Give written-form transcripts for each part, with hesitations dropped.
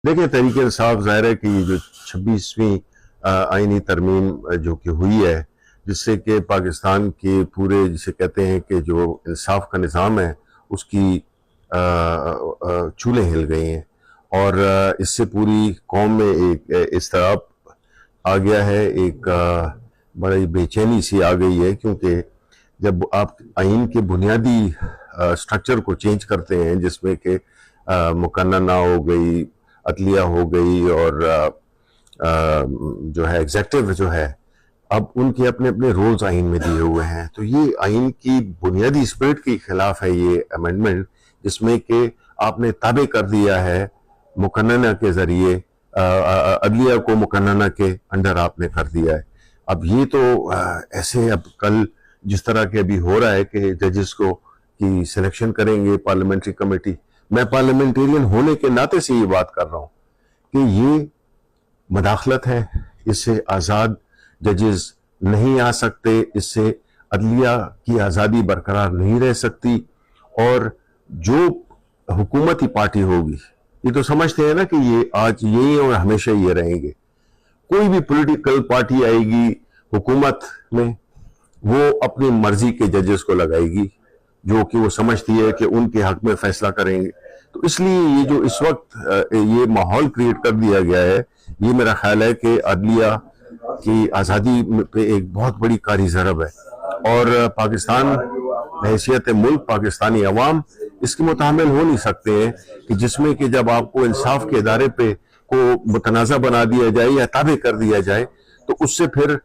دیکھیں تحریک انصاف ظاہر ہے کہ یہ جو 26ویں آئینی ترمیم جو کہ ہوئی ہے، جس سے کہ پاکستان کے پورے جسے کہتے ہیں کہ جو انصاف کا نظام ہے اس کی چولیں ہل گئی ہیں، اور اس سے پوری قوم میں ایک اضطراب آ گیا ہے، ایک بڑی بے چینی سی آ گئی ہے، کیونکہ جب آپ آئین کے بنیادی سٹرکچر کو چینج کرتے ہیں، جس میں کہ مقننہ ہو گئی، عدلیہ ہو گئی، اور جو ہے ایگزیکٹو جو ہے، اب ان کے اپنے اپنے رولز آئین میں دیے ہوئے ہیں، تو یہ آئین کی بنیادی اسپرٹ کے خلاف ہے یہ امینڈمنٹ، جس میں کہ آپ نے تابع کر دیا ہے مقننہ کے ذریعے، عدلیہ کو مقننہ کے انڈر آپ نے کر دیا ہے۔ اب یہ تو ایسے اب کل جس طرح کے ابھی ہو رہا ہے کہ ججز کو کی سلیکشن کریں گے پارلیمنٹری کمیٹی، میں پارلیمنٹیرین ہونے کے ناطے سے یہ بات کر رہا ہوں کہ یہ مداخلت ہے، اس سے آزاد ججز نہیں آ سکتے، اس سے عدلیہ کی آزادی برقرار نہیں رہ سکتی، اور جو حکومتی پارٹی ہوگی، یہ تو سمجھتے ہیں نا کہ یہ آج یہی اور ہمیشہ یہ رہیں گے، کوئی بھی پولیٹیکل پارٹی آئے گی حکومت میں، وہ اپنی مرضی کے ججز کو لگائے گی جو کہ وہ سمجھتی ہے کہ ان کے حق میں فیصلہ کریں گے۔ تو اس لیے یہ جو اس وقت یہ ماحول کریٹ کر دیا گیا ہے، یہ میرا خیال ہے کہ عدلیہ کی آزادی پہ ایک بہت بڑی کاری ضرب ہے، اور پاکستان بحیثیت ملک، پاکستانی عوام اس کے متحمل ہو نہیں سکتے ہیں کہ جس میں کہ جب آپ کو انصاف کے ادارے پہ کو متنازع بنا دیا جائے یا تابع کر دیا جائے، تو اس سے پھر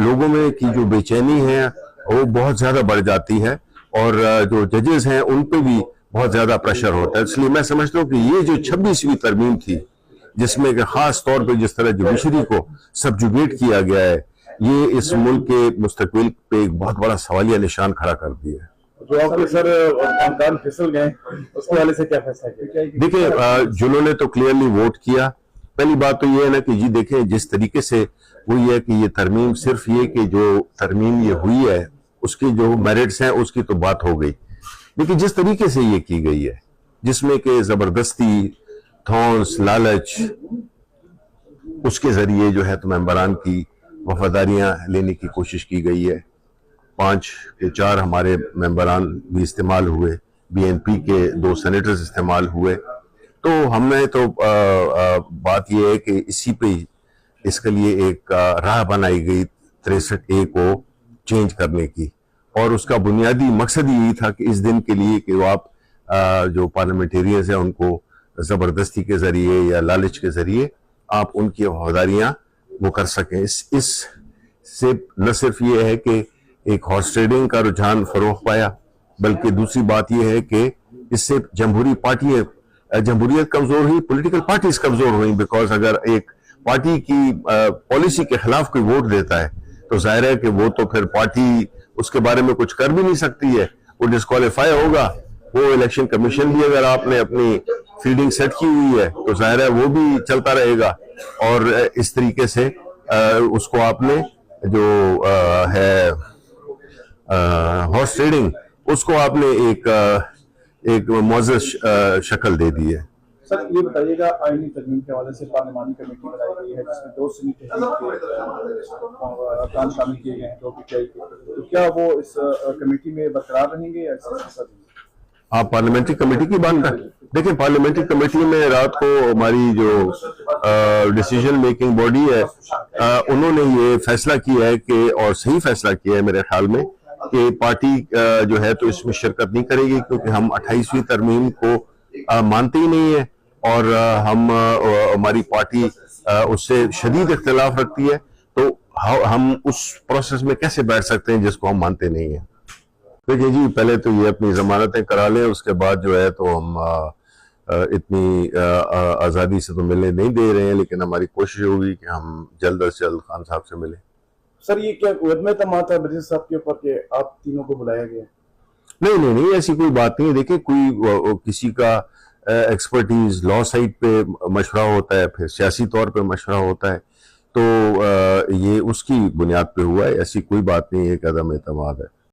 لوگوں میں کی جو بے چینی ہے وہ بہت زیادہ بڑھ جاتی ہے، اور جو ججز ہیں ان پہ بھی بہت زیادہ پریشر ہوتا ہے۔ اس لیے میں سمجھتا ہوں کہ یہ جو 26ویں ترمیم تھی، جس میں کہ خاص طور پہ جس طرح جوڈیشری کو سبجوگیٹ کیا گیا ہے، یہ اس ملک کے مستقبل پہ ایک بہت بڑا سوالیہ نشان کھڑا کر دیا ہے۔ جو آپ کے سر خاندان پھسل گئے، اس کے حوالے سے کیا فیصلہ کیا؟ دیکھیں جنہوں نے تو کلیئرلی ووٹ کیا، پہلی بات تو یہ ہے نا کہ جی دیکھیں جس طریقے سے وہ یہ ہے کہ یہ ترمیم صرف یہ کہ جو ترمیم یہ ہوئی ہے اس کی جو میرٹس ہیں اس کی تو بات ہو گئی، لیکن جس طریقے سے یہ کی گئی ہے، جس میں کہ زبردستی، تھونس، لالچ، اس کے ذریعے جو ہے تو ممبران کی وفاداریاں لینے کی کوشش کی گئی ہے۔ 5 کے 4 ہمارے ممبران بھی استعمال ہوئے، بی این پی کے 2 سینیٹرز استعمال ہوئے، تو ہم نے تو بات یہ ہے کہ اسی پہ اس کے لیے ایک راہ بنائی گئی 63A کو چینج کرنے کی، اور اس کا بنیادی مقصد یہی تھا کہ اس دن کے لیے کہ وہ آپ جو پارلیمنٹیرینز ہیں ان کو زبردستی کے ذریعے یا لالچ کے ذریعے آپ ان کی وفاداریاں وہ کر سکیں۔ اس سے نہ صرف یہ ہے کہ ایک ہارس ٹریڈنگ کا رجحان فروغ پایا، بلکہ دوسری بات یہ ہے کہ اس سے جمہوریت کمزور ہوئی، پولیٹیکل پارٹیز کمزور ہوئیں، بیکاز اگر ایک پارٹی کی پالیسی کے خلاف کوئی ووٹ دیتا ہے تو ظاہر ہے کہ وہ تو پھر پارٹی اس کے بارے میں کچھ کر بھی نہیں سکتی ہے، وہ ڈسکوالیفائی ہوگا۔ وہ الیکشن کمیشن بھی اگر آپ نے اپنی فیلڈنگ سیٹ کی ہوئی ہے تو ظاہر ہے وہ بھی چلتا رہے گا، اور اس طریقے سے اس کو آپ نے جو ہے ہارس ٹریڈنگ، اس کو آپ نے ایک معزز شکل دے دی ہے۔ سر یہ بتائیے گا، آئینی ترمیم کے حوالے سے پارلیمانی کمیٹی بنائی گئی ہے جس میں 2 سنی تحریک کے ارکان شامل کیے گئے ہیں، 2 PTI کے، تو کیا وہ اس کمیٹی میں برقرار رہیں گے یا اس سے؟ آپ پارلیمنٹری کمیٹی کی بات کریں؟ دیکھیں پارلیمنٹری کمیٹی میں رات کو ہماری جو ڈیسیجن میکنگ باڈی ہے، انہوں نے یہ فیصلہ کیا ہے کہ، اور صحیح فیصلہ کیا ہے میرے خیال میں، کہ پارٹی جو ہے تو اس میں شرکت نہیں کرے گی، کیونکہ ہم 28ویں ترمیم کو مانتے ہی نہیں ہیں، اور ہماری پارٹی اس سے شدید اختلاف رکھتی ہے، تو ہم اس پروسیس میں کیسے بیٹھ سکتے ہیں جس کو ہم مانتے نہیں ہیں۔ دیکھیں جی پہلے تو یہ اپنی ضمانتیں کرا لیں، اس کے بعد جو ہے تو ہم اتنی آزادی سے تو ملنے نہیں دے رہے ہیں، لیکن ہماری کوشش ہوگی کہ ہم جلد از جلد خان صاحب سے ملیں۔ سر یہ کیا عدم اعتماد ہے برجسٹر صاحب کے اوپر کہ آپ تینوں کو بلایا گیا؟ نہیں، ایسی کوئی بات نہیں ہے۔ دیکھیں کوئی کسی کا ایکسپرٹیز لا سائٹ پہ مشورہ ہوتا ہے، پھر سیاسی طور پہ مشورہ ہوتا ہے، تو یہ اس کی بنیاد پہ ہوا ہے، ایسی کوئی بات نہیں ہے کہ عدم اعتماد ہے۔